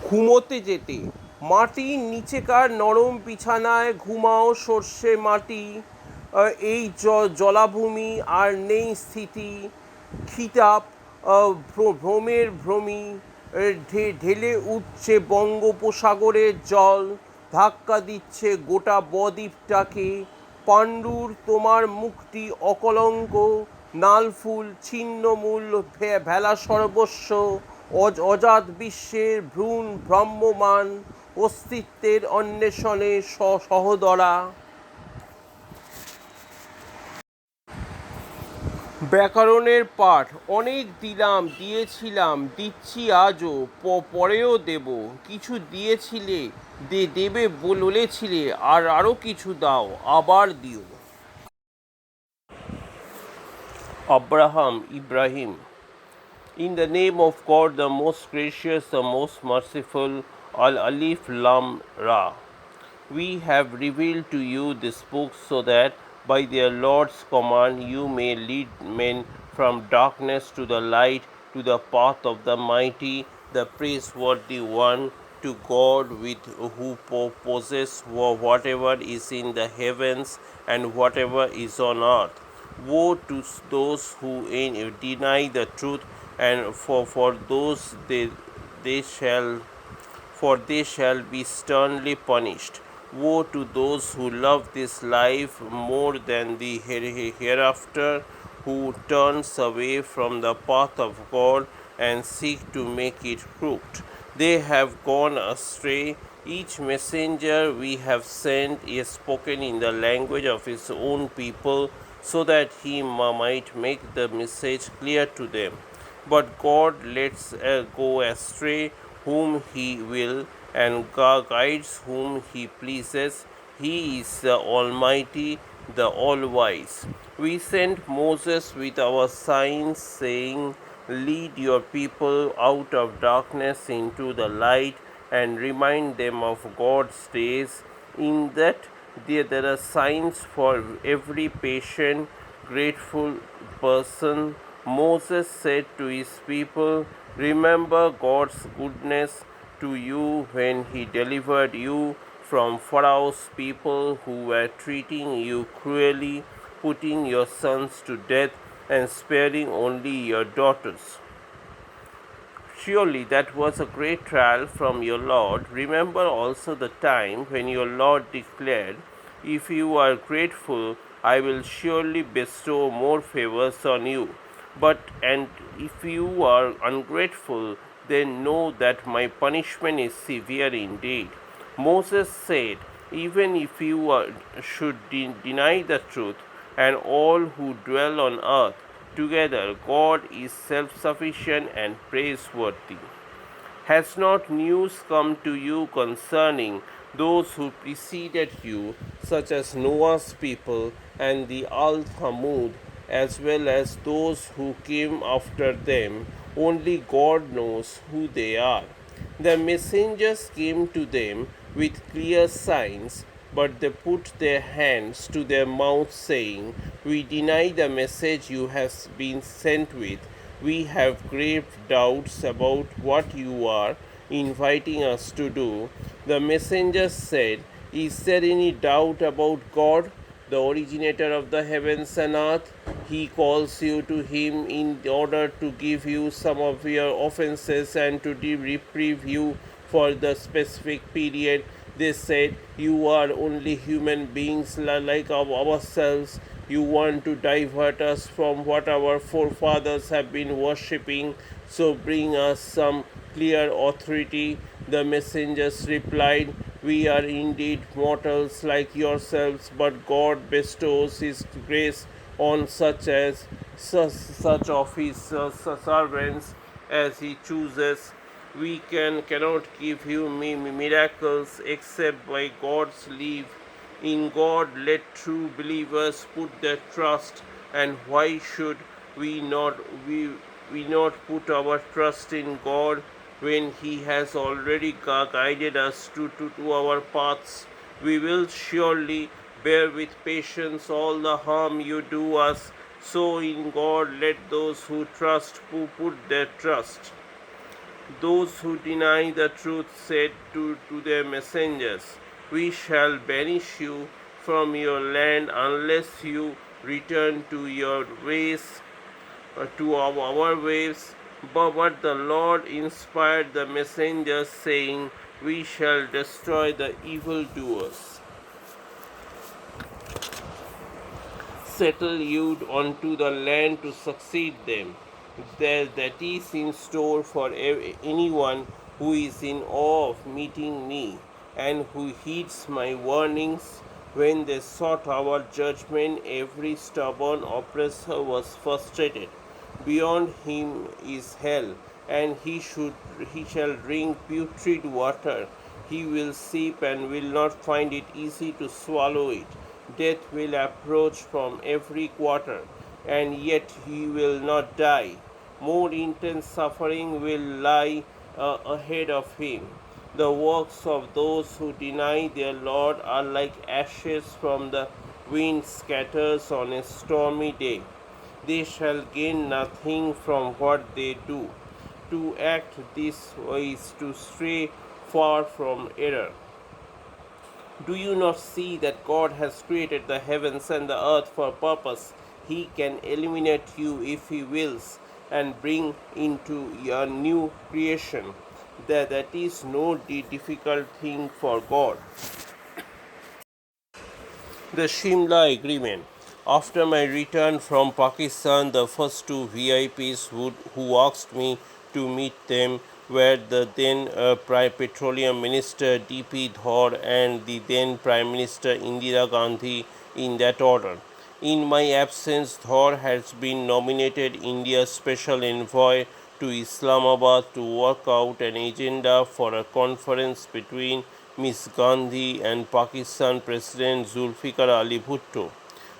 ঘুমোতে যেতে। মাটির নিচেকার নরম বিছানায় ঘুমাও সর্ষে মাটি। এই জলাভূমি আর নেই স্থিতি। খিতাব ভ্রমের ভ্রমি। ঢেলে উঠছে বঙ্গোপসাগরের জল। ধাক্কা দিচ্ছে গোটা বদ্বীপটাকে। পাণ্ডুর তোমার মুখটি অকলঙ্ক। নালফুল ছিন্নমূল ভেলা সর্বস্ব। অজাত বিশ্বের ভ্রূণ ভ্রাম্যমান। অস্তিত্বের অন্বেষণে সহদরা। ব্যাকরণের পাঠ অনেক দিলাম, দিয়েছিলাম, দিচ্ছি আজও, পরেও দেব। কিছু দিয়েছিলে, দেবে বলেছিলে, আর আরও কিছু দাও, আবার দিও। Ibrahim. In the name of God, the most gracious, the most merciful, Al Alif Lam Ra. We have revealed to you this book so that by their Lord's command you may lead men from darkness to the light, to the path of the mighty, the praiseworthy one, to God with who possess whatever is in the heavens and whatever is on earth. Woe to those who deny the truth, and for those they shall be sternly punished. Woe to those who love this life more than the hereafter, who turns away from the path of God and seek to make it crooked. They have gone astray. Each messenger we have sent is spoken in the language of his own people, so that he might make the message clear to them. But God lets go astray whom he will, and guides whom he pleases. He is the Almighty, the All-Wise. We sent Moses with our signs, saying, lead your people out of darkness into the light, and remind them of God's days, in that there are signs for every patient, grateful person. Moses said to his people, remember God's goodness to you when he delivered you from Pharaoh's people who were treating you cruelly, putting your sons to death and sparing only your daughters. Surely that was a great trial from your Lord. Remember also the time when your Lord declared, if you are grateful, I will surely bestow more favors on you. And if you are ungrateful, then know that my punishment is severe indeed. Moses said, even if you should deny the truth, and all who dwell on earth, together, God is self-sufficient and praiseworthy. Has not news come to you concerning those who preceded you, such as Noah's people and the Al-Thamud, as well as those who came after them? Only God knows who they are. The messengers came to them with clear signs, but they put their hands to their mouths, saying, we deny the message you have been sent with. We have grave doubts about what you are inviting us to do. The messengers said, is there any doubt about God, the originator of the heavens and earth? He calls you to him in order to give you some of your offenses and to reprieve you for the specific period. They said, you are only human beings like ourselves. You want to divert us from what our forefathers have been worshipping, so bring us some clear authority. The messengers replied, we are indeed mortals like yourselves, but God bestows his grace on such of his servants as he chooses. We cannot give you miracles except by God's leave. In God let true believers put their trust, and why should we not put our trust in God when he has already guided us to our paths? We will surely bear with patience all the harm you do us. So in God let those who trust put their trust. Those who deny the truth said to their messengers, "We shall banish you from your land unless you return to your ways, to our ways." But the Lord inspired the messengers, saying, "We shall destroy the evildoers, settle you onto the land to succeed them. That is in store for anyone who is in awe of meeting me and who heeds my warnings." When they sought our judgment, every stubborn oppressor was frustrated. Beyond him is hell, and he shall drink putrid water. He will sip and will not find it easy to swallow it. Death will approach from every quarter, and yet he will not die. More intense suffering will lie ahead of him. The works of those who deny their Lord are like ashes from the wind scatters on a stormy day. They shall gain nothing from what they do. To act this way is to stray far from error. Do you not see that God has created the heavens and the earth for a purpose? He can eliminate you if He wills and bring into a new creation. That is no difficult thing for God. The Shimla Agreement. After my return from Pakistan, the first two VIPs who asked me to meet them were the then Petroleum Minister D.P. Dhor and the then Prime Minister Indira Gandhi, in that order. In my absence, Dhor has been nominated India's Special Envoy to Islamabad to work out an agenda for a conference between Ms. Gandhi and Pakistan President Zulfikar Ali Bhutto.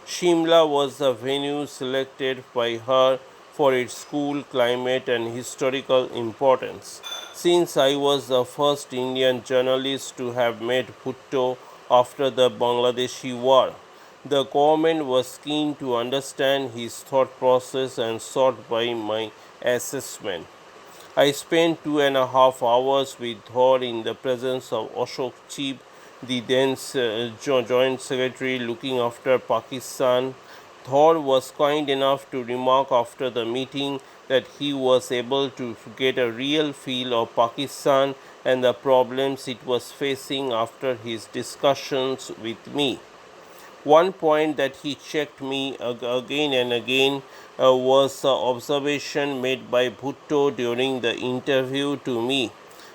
Shimla was the venue selected by her for its cool climate and historical importance. Since I was the first Indian journalist to have met Bhutto after the Bangladeshi war, the government was keen to understand his thought process and sought by my assessment. I spent 2.5 hours with Dhor in the presence of Ashok Chib, the then Joint Secretary looking after Pakistan. Dhor was kind enough to remark after the meeting that he was able to get a real feel of Pakistan and the problems it was facing after his discussions with me. One point that he checked me again and again was the observation made by Bhutto during the interview to me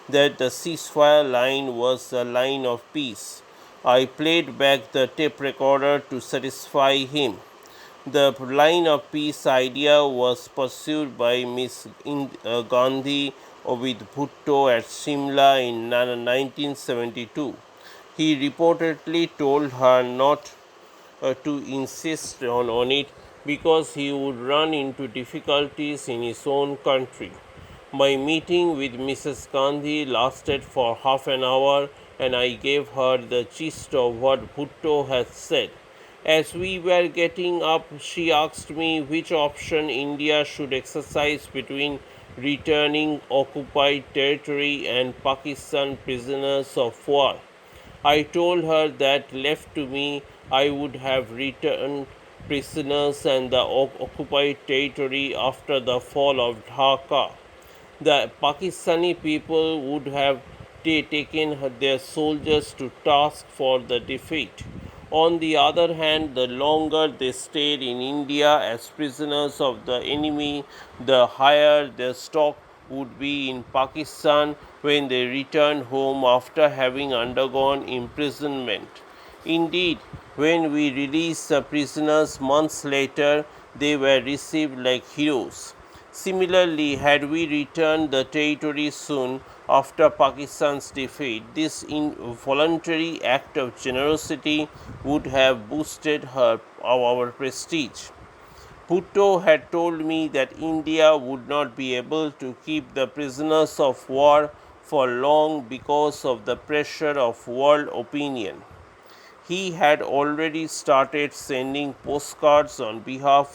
that the ceasefire line was a line of peace. I played back the tape recorder to satisfy him. The line of peace idea was pursued by Ms. Gandhi with Bhutto at Simla in 1972. He reportedly told her not to insist on it because he would run into difficulties in his own country. My meeting with Mrs. Gandhi lasted for half an hour, and I gave her the gist of what Bhutto had said. As we were getting up, she asked me which option India should exercise between returning occupied territory and Pakistan prisoners of war. I told her that, left to me, I would have returned prisoners and the occupied territory after the fall of Dhaka. The Pakistani people would have taken their soldiers to task for the defeat. On the other hand, the longer they stayed in India as prisoners of the enemy, the higher their stock would be in Pakistan when they returned home after having undergone imprisonment. Indeed, when we released the prisoners months later, they were received like heroes. Similarly, had we returned the territory soon after Pakistan's defeat, this involuntary act of generosity would have boosted our prestige. Bhutto had told me that India would not be able to keep the prisoners of war for long because of the pressure of world opinion. He had already started sending postcards on behalf